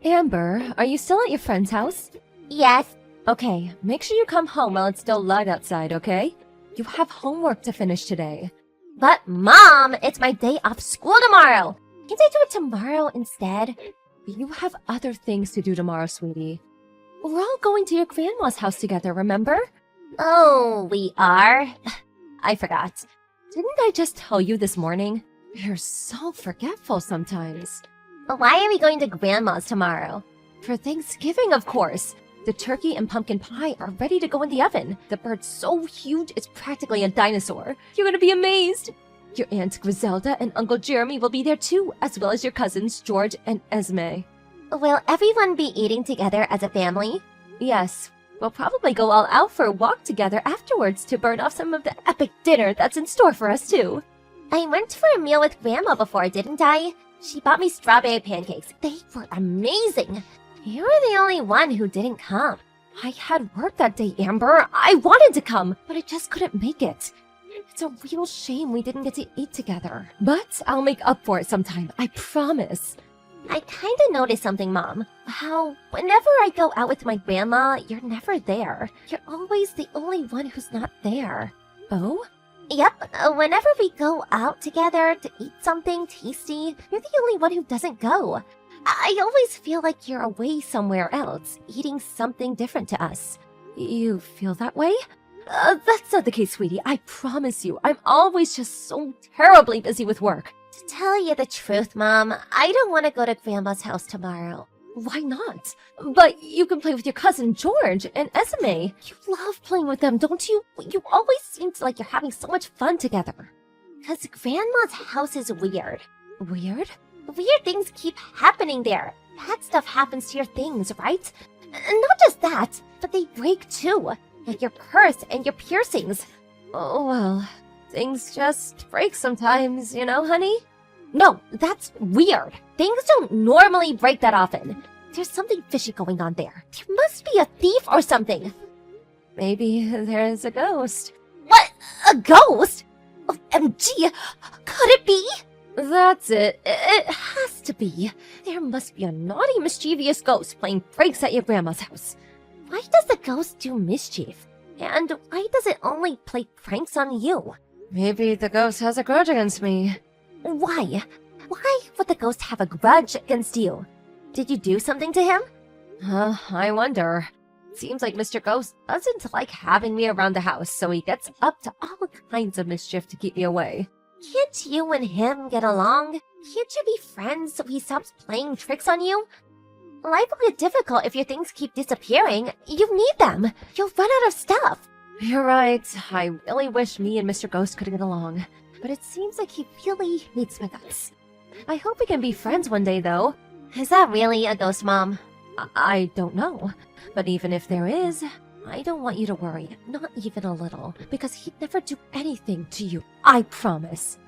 Amber, are you still at your friend's house? Yes. Okay, make sure you come home while it's still light outside, okay? You have homework to finish today. But Mom, it's my day off school tomorrow. Can't I do it tomorrow instead? You have other things to do tomorrow, sweetie. We're all going to your grandma's house together, remember? Oh, we are? I forgot. Didn't I just tell you this morning? You're so forgetful sometimes. Why are we going to Grandma's tomorrow? For Thanksgiving, of course. The turkey and pumpkin pie are ready to go in the oven. The bird's so huge, it's practically a dinosaur. You're gonna be amazed. Your Aunt Griselda and Uncle Jeremy will be there too, as well as your cousins George and Esme. Will everyone be eating together as a family? Yes, we'll probably go all out for a walk together afterwards to burn off some of the epic dinner that's in store for us too. I went for a meal with Grandma before, didn't I? She bought me strawberry pancakes. They were amazing. You're the only one who didn't come. I had work that day, Amber. I wanted to come, but I just couldn't make it. It's a real shame we didn't get to eat together. But I'll make up for it sometime, I promise. I kinda noticed something, Mom. How whenever I go out with my grandma, you're never there. You're always the only one who's not there. Oh? Yep, whenever we go out together to eat something tasty, you're the only one who doesn't go. I always feel like you're away somewhere else, eating something different to us. You feel that way? That's not the case, sweetie. I promise you. I'm always just so terribly busy with work. To tell you the truth, Mom, I don't want to go to Grandma's house tomorrow. Why not? But you can play with your cousin George and Esme. You love playing with them, don't you? You always seem like you're having so much fun together. 'Cause Grandma's house is weird. Weird? Weird things keep happening there. Bad stuff happens to your things, right? Not just that, but they break too. Like your purse and your piercings. Oh, well, things just break sometimes, you know, honey? No, that's weird. Things don't normally break that often. There's something fishy going on there. There must be a thief or something. Maybe there's a ghost. What? A ghost? OMG! Could it be? That's it. It has to be. There must be a naughty, mischievous ghost playing pranks at your grandma's house. Why does the ghost do mischief? And why does it only play pranks on you? Maybe the ghost has a grudge against me. Why? Why would the ghost have a grudge against you? Did you do something to him? I wonder. Seems like Mr. Ghost doesn't like having me around the house, so he gets up to all kinds of mischief to keep me away. Can't you and him get along? Can't you be friends so he stops playing tricks on you? Life will get difficult if your things keep disappearing. You need them. You'll run out of stuff. You're right. I really wish me and Mr. Ghost could get along. But it seems like he really needs my guts. I hope we can be friends one day, though. Is that really a ghost, Mom? I don't know. But even if there is, I don't want you to worry. Not even a little. Because he'd never do anything to you. I promise.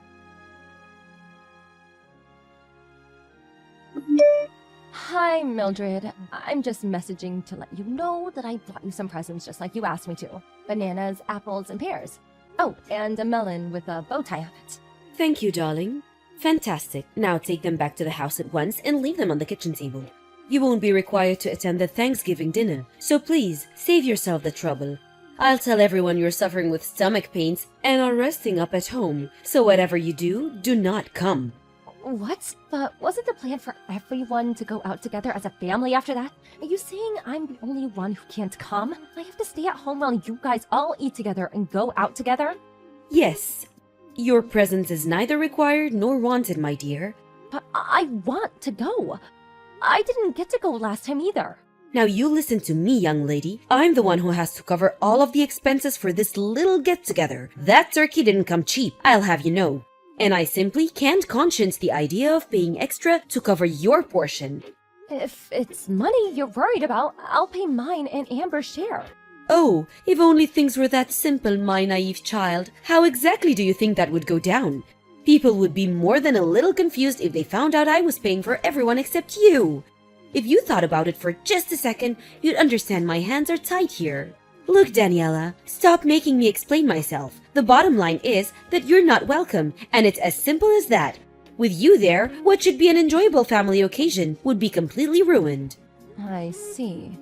Hi, Mildred. I'm just messaging to let you know that I brought you some presents just like you asked me to. Bananas, apples, and pears. Oh, and a melon with a bow tie on it. Thank you, darling. Fantastic. Now take them back to the house at once and leave them on the kitchen table. You won't be required to attend the Thanksgiving dinner, so please save yourself the trouble. I'll tell everyone you're suffering with stomach pains and are resting up at home, so whatever you do, do not come. What? But wasn't the plan for everyone to go out together as a family after that? Are you saying I'm the only one who can't come? I have to stay at home while you guys all eat together and go out together? Yes. Your presence is neither required nor wanted, my dear. But I want to go. I didn't get to go last time either. Now you listen to me, young lady. I'm the one who has to cover all of the expenses for this little get-together. That turkey didn't come cheap, I'll have you know. And I simply can't conscience the idea of paying extra to cover your portion. If it's money you're worried about, I'll pay mine and Amber's share. Oh, if only things were that simple, my naive child. How exactly do you think that would go down? People would be more than a little confused if they found out I was paying for everyone except you. If you thought about it for just a second, you'd understand my hands are tight here. Look, Daniela, stop making me explain myself. The bottom line is that you're not welcome, and it's as simple as that. With you there, what should be an enjoyable family occasion would be completely ruined. I see.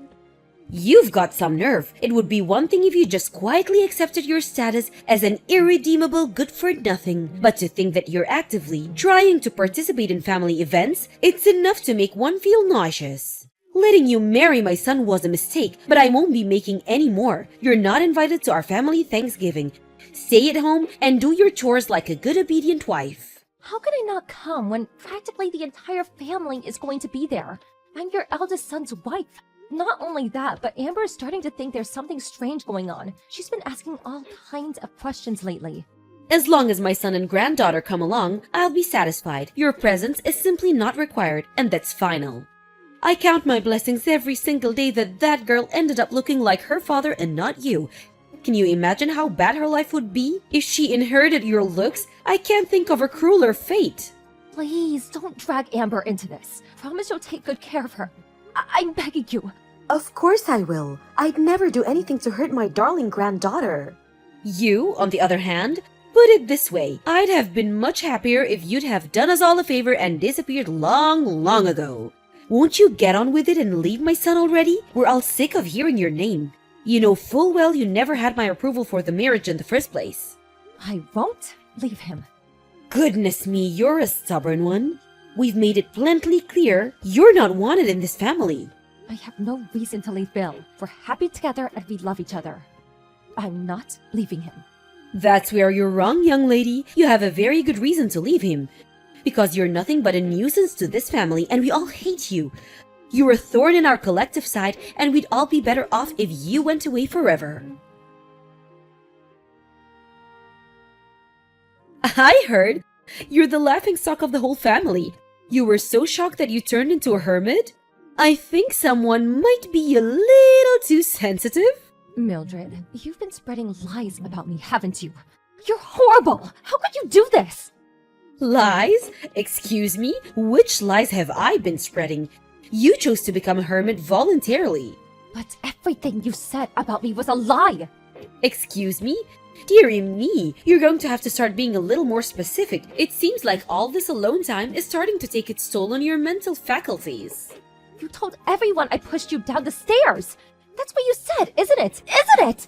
You've got some nerve. It would be one thing if you just quietly accepted your status as an irredeemable good-for-nothing. But to think that you're actively trying to participate in family events, it's enough to make one feel nauseous. Letting you marry my son was a mistake, but I won't be making any more. You're not invited to our family Thanksgiving. Stay at home and do your chores like a good obedient wife. How could I not come when practically the entire family is going to be there? I'm your eldest son's wife. Not only that, but Amber is starting to think there's something strange going on. She's been asking all kinds of questions lately. As long as my son and granddaughter come along, I'll be satisfied. Your presence is simply not required, and that's final. I count my blessings every single day that that girl ended up looking like her father and not you. Can you imagine how bad her life would be if she inherited your looks? I can't think of a crueler fate. Please, don't drag Amber into this. Promise you'll take good care of her. I'm begging you. Of course I will. I'd never do anything to hurt my darling granddaughter. You, on the other hand, put it this way. I'd have been much happier if you'd have done us all a favor and disappeared long ago. Won't you get on with it and leave my son already? We're all sick of hearing your name. You know full well you never had my approval for the marriage in the first place. I won't leave him. Goodness me, you're a stubborn one. We've made it plenty clear you're not wanted in this family. I have no reason to leave Bill. We're happy together and we love each other. I'm not leaving him. That's where you're wrong, young lady. You have a very good reason to leave him. Because you're nothing but a nuisance to this family and we all hate you. You're a thorn in our collective side and we'd all be better off if you went away forever. I heard you're the laughingstock of the whole family. You were so shocked that you turned into a hermit? I think someone might be a little too sensitive. Mildred, you've been spreading lies about me, haven't you? You're horrible! How could you do this? Lies? Excuse me? Which lies have I been spreading? You chose to become a hermit voluntarily. But everything you said about me was a lie! Excuse me? Dearie me, you're going to have to start being a little more specific. It seems like all this alone time is starting to take its toll on your mental faculties. You told everyone I pushed you down the stairs! That's what you said, isn't it? Isn't it?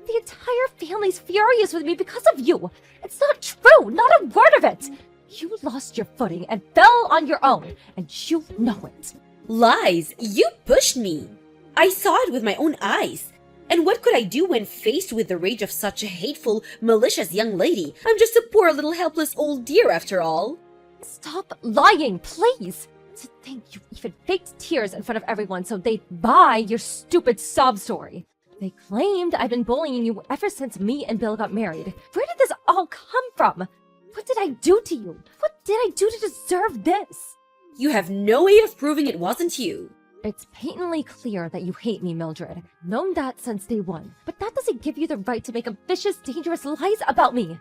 The entire family's furious with me because of you! It's not true! Not a word of it! You lost your footing and fell on your own, and you know it. Lies! You pushed me! I saw it with my own eyes. And what could I do when faced with the rage of such a hateful, malicious young lady? I'm just a poor little helpless old dear after all. Stop lying, please! To think you even faked tears in front of everyone so they'd buy your stupid sob story. They claimed I'd been bullying you ever since me and Bill got married. Where did this all come from? What did I do to you? What did I do to deserve this? You have no way of proving it wasn't you. It's patently clear that you hate me, Mildred. Known that since day one. But that doesn't give you the right to make vicious, dangerous lies about me.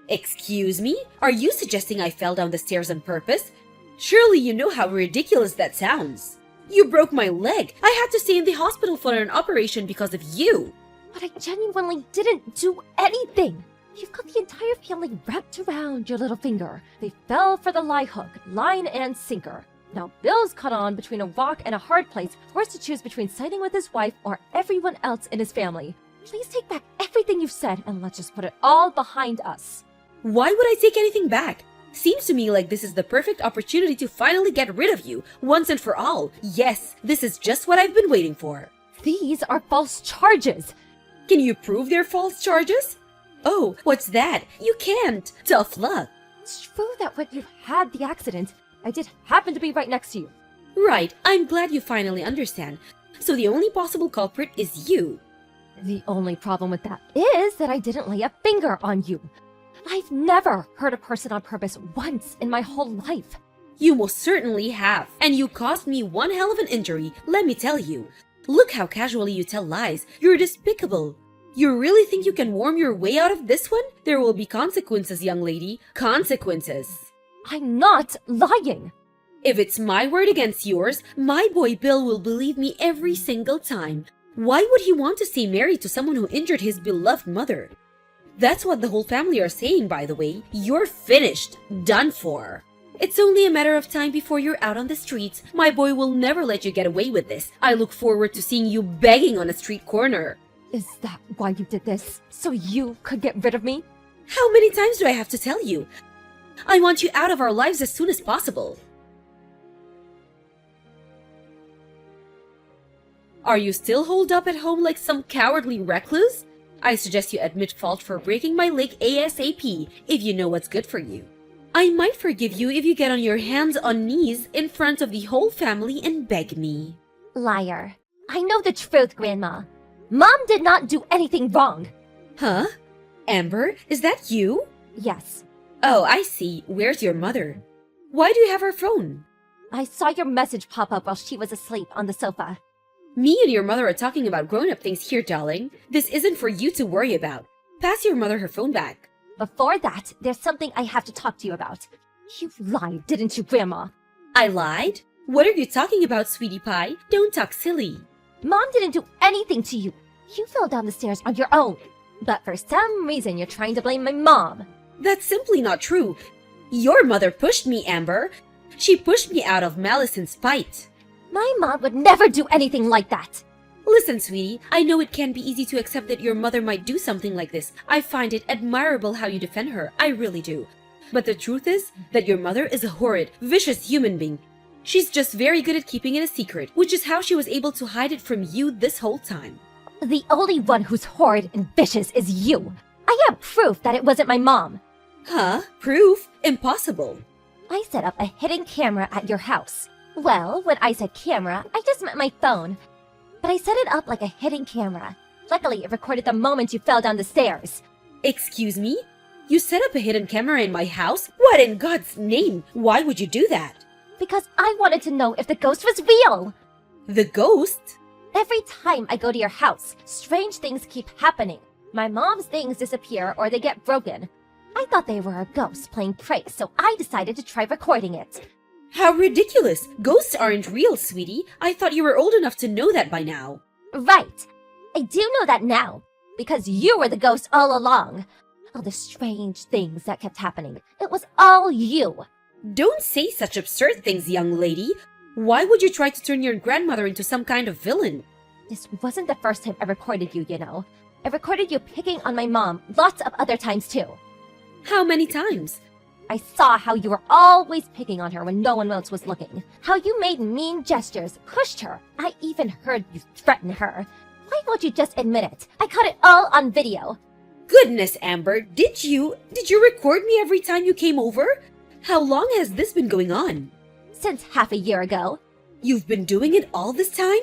Excuse me? Are you suggesting I fell down the stairs on purpose? Surely you know how ridiculous that sounds. You broke my leg. I had to stay in the hospital for an operation because of you. But I genuinely didn't do anything. You've got the entire family wrapped around your little finger. They fell for the lie hook, line and sinker. Now Bill's caught on between a rock and a hard place, forced to choose between siding with his wife or everyone else in his family. Please take back everything you've said and let's just put it all behind us. Why would I take anything back? Seems to me like this is the perfect opportunity to finally get rid of you, once and for all. Yes, this is just what I've been waiting for. These are false charges. Can you prove they're false charges? Oh, what's that? You can't. Tough luck. It's true that when you had the accident, I did happen to be right next to you. Right, I'm glad you finally understand. So the only possible culprit is you. The only problem with that is that I didn't lay a finger on you. I've never hurt a person on purpose once in my whole life. You most certainly have. And you caused me one hell of an injury, let me tell you. Look how casually you tell lies. You're despicable. You really think you can worm your way out of this one? There will be consequences, young lady. Consequences. I'm not lying. If it's my word against yours, my boy Bill will believe me every single time. Why would he want to stay married to someone who injured his beloved mother? That's what the whole family are saying, by the way. You're finished. Done for. It's only a matter of time before you're out on the streets. My boy will never let you get away with this. I look forward to seeing you begging on a street corner. Is that why you did this? So you could get rid of me? How many times do I have to tell you? I want you out of our lives as soon as possible. Are you still holed up at home like some cowardly recluse? I suggest you admit fault for breaking my leg ASAP if you know what's good for you. I might forgive you if you get on your hands on knees in front of the whole family and beg me. Liar. I know the truth, Grandma. Mom did not do anything wrong. Huh? Amber, is that you? Yes. Oh, I see. Where's your mother? Why do you have her phone? I saw your message pop up while she was asleep on the sofa. Me and your mother are talking about grown-up things here, darling. This isn't for you to worry about. Pass your mother her phone back. Before that, there's something I have to talk to you about. You lied, didn't you, Grandma? I lied? What are you talking about, sweetie pie? Don't talk silly. Mom didn't do anything to you. You fell down the stairs on your own. But for some reason, you're trying to blame my mom. That's simply not true. Your mother pushed me, Amber. She pushed me out of malice and spite. My mom would never do anything like that. Listen, sweetie, I know it can be easy to accept that your mother might do something like this. I find it admirable how you defend her. I really do. But the truth is that your mother is a horrid, vicious human being. She's just very good at keeping it a secret, which is how she was able to hide it from you this whole time. The only one who's horrid and vicious is you. I have proof that it wasn't my mom. Huh? Proof? Impossible. I set up a hidden camera at your house. Well, when I said camera, I just meant my phone. But I set it up like a hidden camera. Luckily, it recorded the moment you fell down the stairs. Excuse me? You set up a hidden camera in my house? What in God's name? Why would you do that? Because I wanted to know if the ghost was real. The ghost? Every time I go to your house, strange things keep happening. My mom's things disappear or they get broken. I thought they were a ghost playing pranks, so I decided to try recording it. How ridiculous! Ghosts aren't real, sweetie. I thought you were old enough to know that by now. Right. I do know that now, because you were the ghost all along. All the strange things that kept happening. It was all you. Don't say such absurd things, young lady. Why would you try to turn your grandmother into some kind of villain? This wasn't the first time I recorded you, you know. I recorded you picking on my mom lots of other times too. How many times? I saw how you were always picking on her when no one else was looking. How you made mean gestures, pushed her. I even heard you threaten her. Why won't you just admit it? I caught it all on video. Goodness, Amber, did you record me every time you came over? How long has this been going on? Since half a year ago. You've been doing it all this time?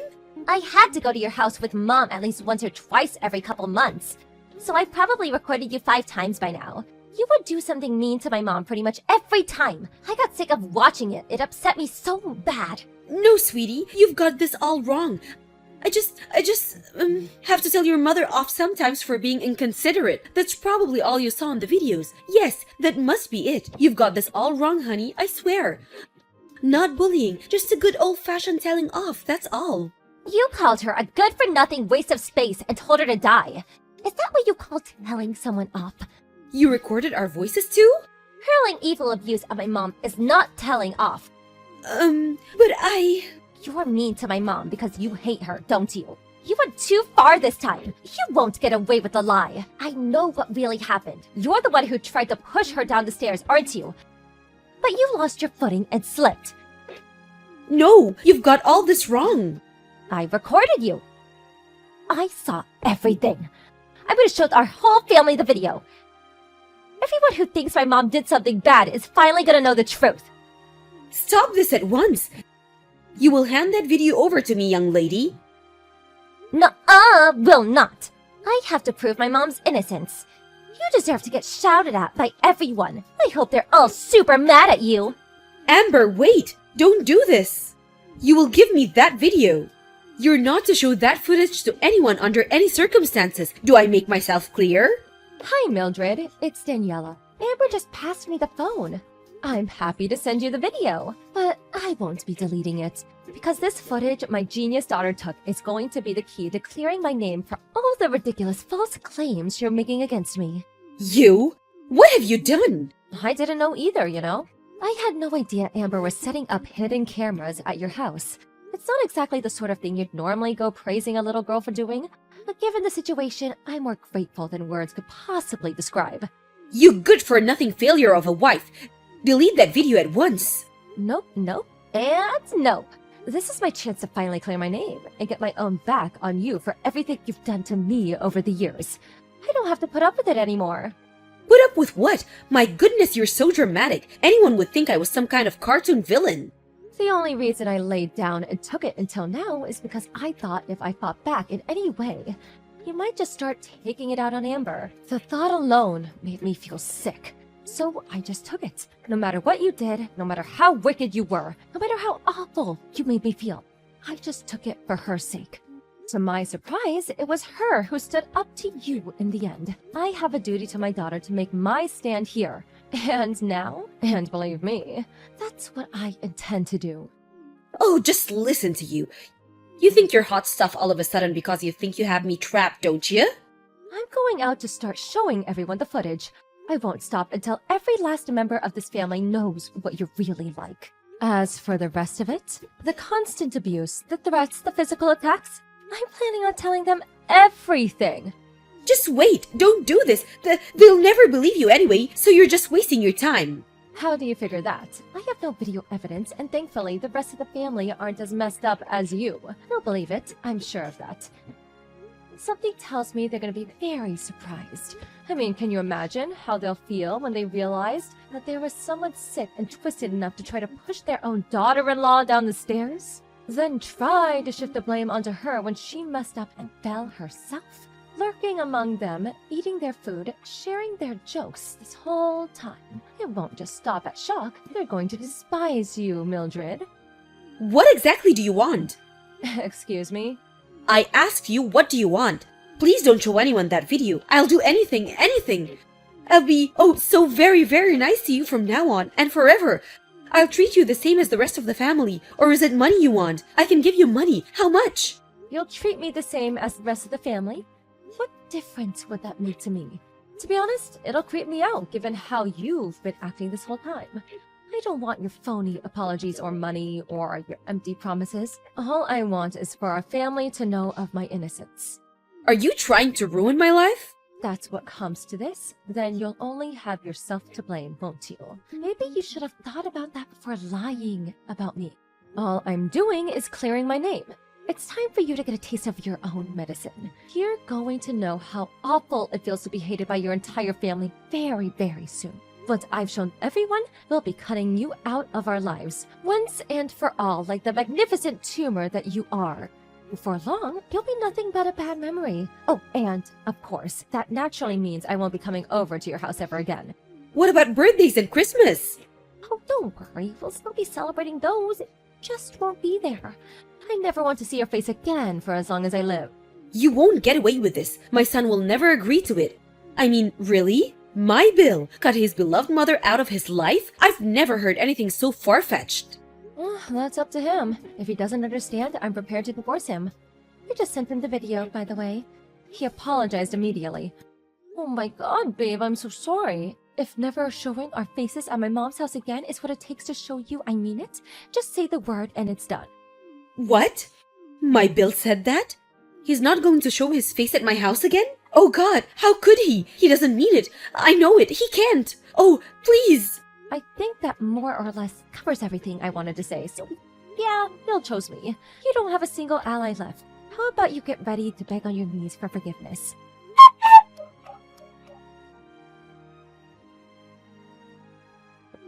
I had to go to your house with Mom at least once or twice every couple months. So I probably recorded you 5 times by now. You would do something mean to my mom pretty much every time. I got sick of watching it. It upset me so bad. No, sweetie, you've got this all wrong. I just have to tell your mother off sometimes for being inconsiderate. That's probably all you saw in the videos. Yes, that must be it. You've got this all wrong, honey, I swear. Not bullying, just a good old-fashioned telling off, that's all. You called her a good-for-nothing waste of space and told her to die. Is that what you call telling someone off? You recorded our voices too? Hurling evil abuse at my mom is not telling off. But You're mean to my mom because you hate her, don't you? You went too far this time. You won't get away with the lie. I know what really happened. You're the one who tried to push her down the stairs, aren't you? But you lost your footing and slipped. No, you've got all this wrong. I recorded you. I saw everything. I'm gonna show our whole family the video. Everyone who thinks my mom did something bad is finally gonna know the truth. Stop this at once. You will hand that video over to me, young lady. Nuh-uh, will not. I have to prove my mom's innocence. You deserve to get shouted at by everyone. I hope they're all super mad at you. Amber, wait! Don't do this! You will give me that video. You're not to show that footage to anyone under any circumstances. Do I make myself clear? Hi, Mildred. It's Daniela. Amber just passed me the phone. I'm happy to send you the video, but I won't be deleting it. Because this footage my genius daughter took is going to be the key to clearing my name for all the ridiculous false claims you're making against me. You? What have you done? I didn't know either, you know. I had no idea Amber was setting up hidden cameras at your house. It's not exactly the sort of thing you'd normally go praising a little girl for doing, but given the situation, I'm more grateful than words could possibly describe. You good-for-nothing failure of a wife! Delete that video at once! Nope, and nope. This is my chance to finally clear my name and get my own back on you for everything you've done to me over the years. I don't have to put up with it anymore. Put up with what? My goodness, you're so dramatic. Anyone would think I was some kind of cartoon villain. The only reason I laid down and took it until now is because I thought if I fought back in any way, you might just start taking it out on Amber. The thought alone made me feel sick. So I just took it. No matter what you did, no matter how wicked you were, no matter how awful you made me feel, I just took it for her sake. To my surprise, it was her who stood up to you in the end. I have a duty to my daughter to make my stand here. And now, and believe me, that's what I intend to do. Oh, just listen to you. You think you're hot stuff all of a sudden because you think you have me trapped, don't you? I'm going out to start showing everyone the footage. I won't stop until every last member of this family knows what you're really like. As for the rest of it, the constant abuse, the threats, the physical attacks, I'm planning on telling them everything. Just wait, don't do this. They'll never believe you anyway, so you're just wasting your time. How do you figure that? I have no video evidence, and thankfully the rest of the family aren't as messed up as you. They'll believe it, I'm sure of that. Something tells me they're going to be very surprised. I mean, can you imagine how they'll feel when they realized that there was someone sick and twisted enough to try to push their own daughter-in-law down the stairs? Then try to shift the blame onto her when she messed up and fell herself? Lurking among them, eating their food, sharing their jokes this whole time. It won't just stop at shock. They're going to despise you, Mildred. What exactly do you want? Excuse me? I asked you, what do you want? Please don't show anyone that video. I'll do anything. I'll be, so very, very nice to you from now on and forever. I'll treat you the same as the rest of the family. Or is it money you want? I can give you money. How much? You'll treat me the same as the rest of the family? What difference would that make to me? To be honest, it'll creep me out given how you've been acting this whole time. I don't want your phony apologies or money or your empty promises. All I want is for our family to know of my innocence. Are you trying to ruin my life? That's what comes to this, then you'll only have yourself to blame, won't you? Maybe you should have thought about that before lying about me. All I'm doing is clearing my name. It's time for you to get a taste of your own medicine. You're going to know how awful it feels to be hated by your entire family very, very soon. Once I've shown everyone, we'll be cutting you out of our lives, once and for all, like the magnificent tumor that you are. Before long, you'll be nothing but a bad memory. Oh, and, of course, that naturally means I won't be coming over to your house ever again. What about birthdays and Christmas? Oh, don't worry, we'll still be celebrating those. It just won't be there. I never want to see your face again for as long as I live. You won't get away with this. My son will never agree to it. I mean, really? My Bill cut his beloved mother out of his life? I've never heard anything so far-fetched. Well, that's up to him. If he doesn't understand, I'm prepared to divorce him. I just sent him the video, by the way. He apologized immediately. Oh my god, babe, I'm so sorry. If never showing our faces at my mom's house again is what it takes to show you I mean it, just say the word and it's done. What? My Bill said that? He's not going to show his face at my house again? Oh God, how could he? He doesn't mean it. I know it. He can't. Oh, please. I think that more or less covers everything I wanted to say, so yeah, Bill chose me. You don't have a single ally left. How about you get ready to beg on your knees for forgiveness?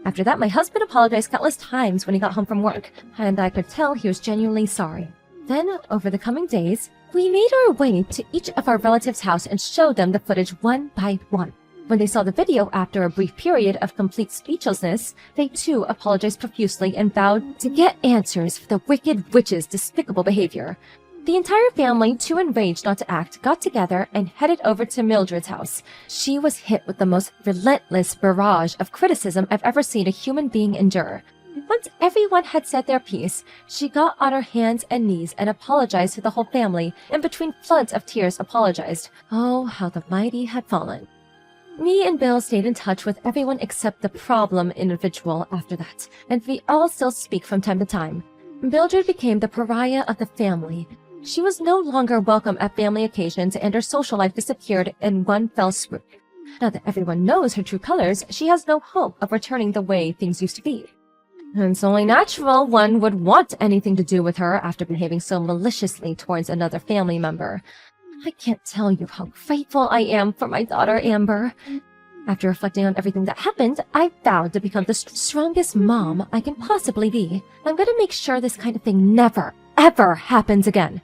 After that, my husband apologized countless times when he got home from work, and I could tell he was genuinely sorry. Then, over the coming days, we made our way to each of our relatives' house and showed them the footage one by one. When they saw the video after a brief period of complete speechlessness, they too apologized profusely and vowed to get answers for the wicked witch's despicable behavior. The entire family, too enraged not to act, got together and headed over to Mildred's house. She was hit with the most relentless barrage of criticism I've ever seen a human being endure. Once everyone had said their piece, she got on her hands and knees and apologized to the whole family, and between floods of tears apologized. Oh, how the mighty had fallen. Me and Bill stayed in touch with everyone except the problem individual after that, and we all still speak from time to time. Mildred became the pariah of the family. She was no longer welcome at family occasions, and her social life disappeared in one fell swoop. Now that everyone knows her true colors, she has no hope of returning the way things used to be. And it's only natural one would want anything to do with her after behaving so maliciously towards another family member. I can't tell you how grateful I am for my daughter Amber. After reflecting on everything that happened, I vowed to become the strongest mom I can possibly be. I'm gonna make sure this kind of thing never, ever happens again.